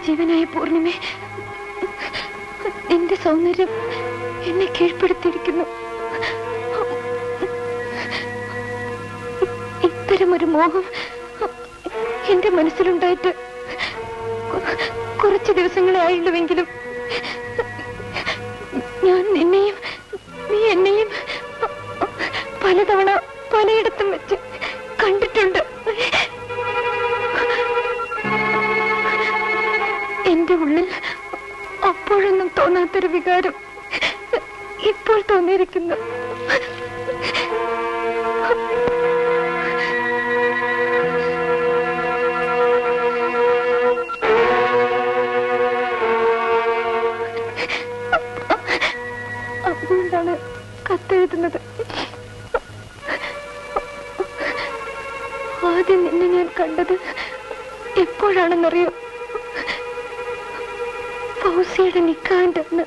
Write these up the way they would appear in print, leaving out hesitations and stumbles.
ജീവനായ പൂർണിമേ, നിന്റെ സൗന്ദര്യം എന്നെ കീഴ്പ്പെടുത്തിയിരിക്കുന്നു. ഇത്തരമൊരു മോഹം എന്റെ മനസ്സിലുണ്ടായിട്ട് കുറച്ച് ദിവസങ്ങളെ ആയുള്ളൂവെങ്കിലും ഞാൻ നിന്നെയും നീ എന്നെയും പലതവണ പലയിടത്തും വെച്ച് കണ്ടിട്ടുണ്ട്. എന്റെ ഉള്ളിൽ അപ്പോഴൊന്നും തോന്നാത്തൊരു വികാരം ഇപ്പോൾ തോന്നിയിരിക്കുന്നു. അതുകൊണ്ടാണ് കത്തെഴുതുന്നത്. ആദ്യം നിന്നെ ഞാൻ കണ്ടത് എപ്പോഴാണെന്നറിയോ? ഫൗസിയുടെ നിക്കാഹിന്റെ അന്ന്.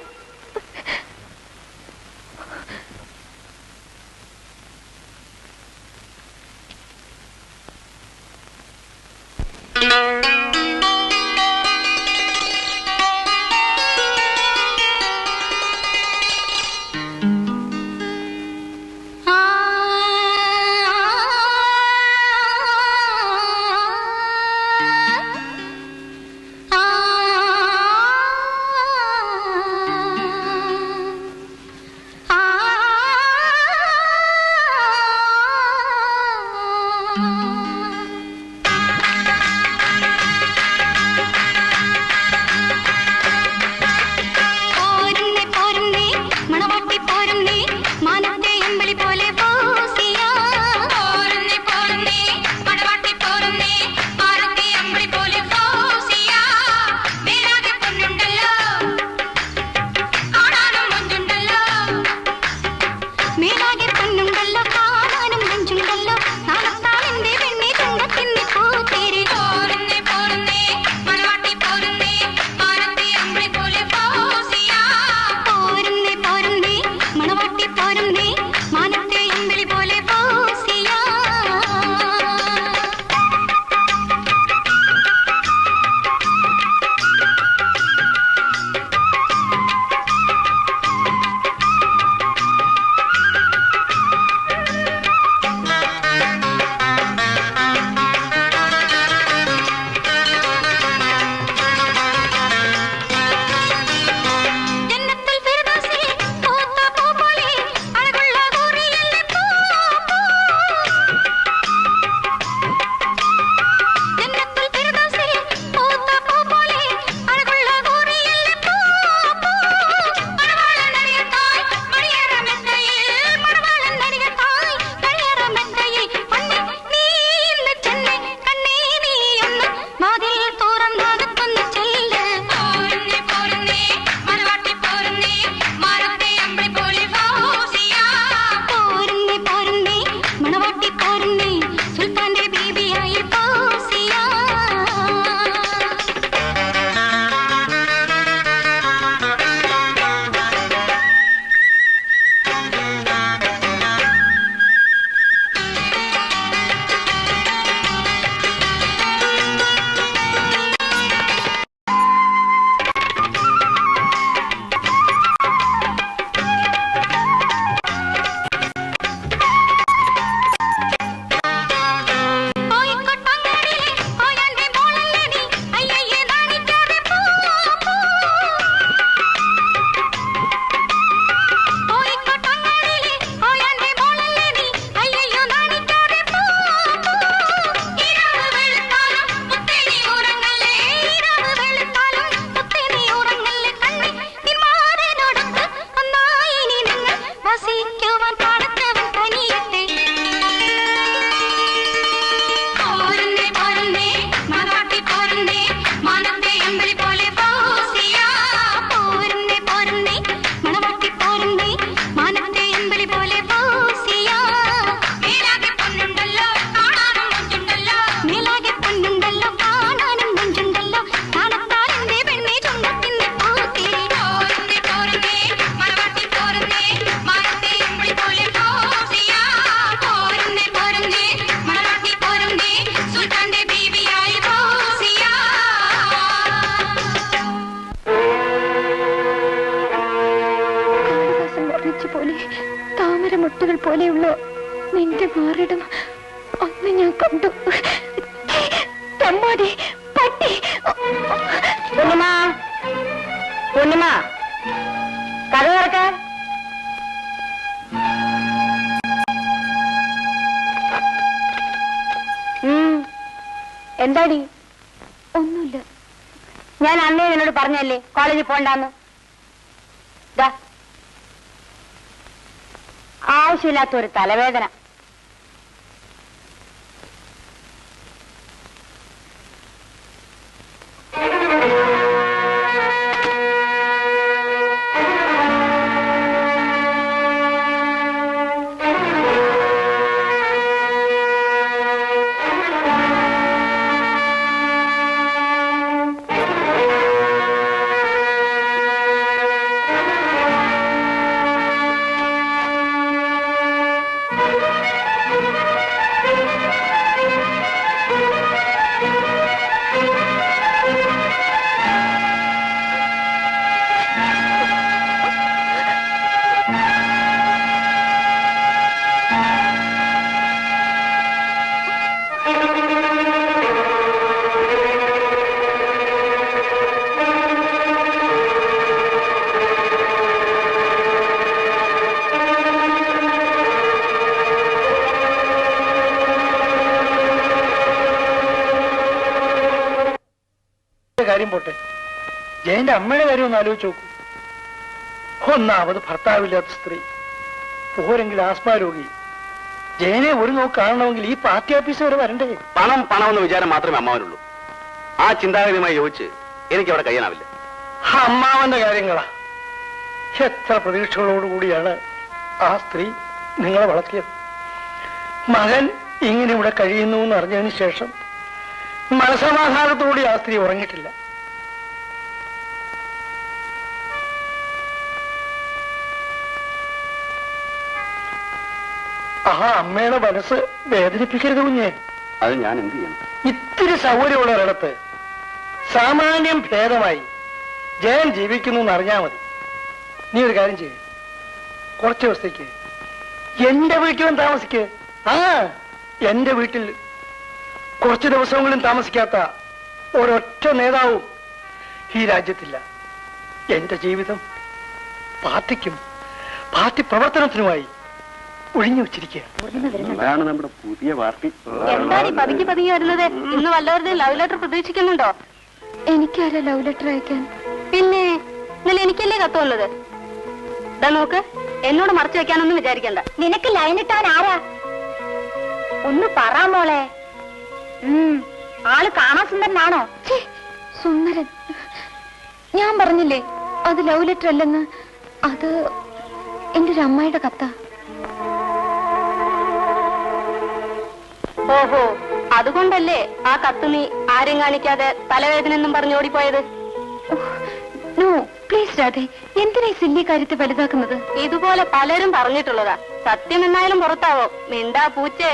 മുട്ടുകൾ പോലെയുള്ള നിന്റെ മാറിടം അന്ന് ഞാൻ കണ്ടു. തെമ്മാടി പട്ടി. പൊന്നുമാ, പൊന്നുമാ, കഥ തുറക്കാൻ. എന്താടി? ഒന്നുമില്ല. ഞാൻ അന്നേ നിന്നോട് പറഞ്ഞല്ലേ കോളേജിൽ പോണ്ടാന്ന്. ആവശ്യമില്ലാത്ത ഒരു തലവേദന. കാര്യം പോട്ടെ, ജയന്റെ അമ്മയുടെ കാര്യം ഒന്ന് ആലോചിച്ച് നോക്കൂ. ഒന്നാമത് ഭർത്താവില്ലാത്ത സ്ത്രീ, പോരെങ്കിൽ ആസ്മാ രോഗി. ജയനെ ഒരു നോക്ക് കാണണമെങ്കിൽ ഈ പാർട്ടി ഓഫീസ് വരെ വരണ്ടേ? പണം പണമെന്ന വിചാരം മാത്രമേ അമ്മാവനുള്ളൂ. ആ ചിന്താഗതിയുമായി യോജിച്ച് എനിക്ക് അവിടെ കഴിയാനാവില്ല. അമ്മാവന്റെ കാര്യങ്ങളാ. എത്ര പ്രതീക്ഷകളോടുകൂടിയാണ് ആ സ്ത്രീ നിങ്ങളെ വളർത്തിയത്. മകൻ ഇങ്ങനെ ഇവിടെ കഴിയുന്നു എന്ന് അറിഞ്ഞതിന് ശേഷം മനസമാധാനത്തോടെ ആ സ്ത്രീ ഉറങ്ങിയിട്ടില്ല. ആ അമ്മയുടെ മനസ്സ് വേദനിപ്പിക്കരുത് കുഞ്ഞേ. അത് ഞാൻ എന്ത് ചെയ്യണം? ഇത്തിരി സൗകര്യമുള്ള ഒരിടത്ത് സാമാന്യം ഭേദമായി ജയൻ ജീവിക്കുന്നു എന്ന് അറിഞ്ഞാൽ മതി. നീ ഒരു കാര്യം ചെയ്യ്, കുറച്ച് ദിവസത്തേക്ക് എന്റെ വീട്ടിലും താമസിക്ക്. എന്റെ വീട്ടിൽ കുറച്ച് ദിവസങ്ങളും താമസിക്കാത്ത ഒരൊറ്റ നേതാവും ഈ രാജ്യത്തില്ല. എന്റെ ജീവിതം പാർട്ടിക്കും പാർട്ടി പ്രവർത്തനത്തിനുമായി ഒഴിഞ്ഞു വെച്ചിരിക്കുകയാണ്. നമ്മുടെ പുതിയ പാർട്ടി. എന്താണ് പതുങ്ങി പതുങ്ങി വരുന്നത്? ഇന്ന് വല്ലവരുടെ ലവ് ലെറ്റർ പ്രതീക്ഷിക്കുന്നുണ്ടോ? എനിക്കാരാ ലവ് ലെറ്റർ അയക്കാൻ? പിന്നെ ഇന്നലെ എനിക്കല്ലേ കത്ത് വന്നത്. ഇതാ നോക്ക്, എന്നോട് മറച്ചു വെക്കാനൊന്നും വിചാരിക്കണ്ട. നിനക്ക് ലൈൻ ഇട്ടാൻ ആരാ? ഒന്ന് പറ മോളെ. ആള് കാണാൻ സുന്ദരനാണോ? സുന്ദരൻ? ഞാൻ പറഞ്ഞില്ലേ അത് ലവ് ലെറ്റർ അല്ലെന്ന്. അത് എന്റെ ഒരു അമ്മായിയുടെ കത്താ. ഓഹോ, അതുകൊണ്ടല്ലേ ആ കത്ത് നീ ആരും കാണിക്കാതെ തലവേദന എന്നും പറഞ്ഞോടിപ്പോയത്? നോ പ്ലീസ് രാധേ, എന്തിനാ ഈ സില്ലി കാര്യത്തെ വലുതാക്കുന്നത്? ഇതുപോലെ പലരും പറഞ്ഞിട്ടുള്ളതാ. സത്യം എന്നായാലും പുറത്താവോ? മിണ്ടാ പൂച്ചേ.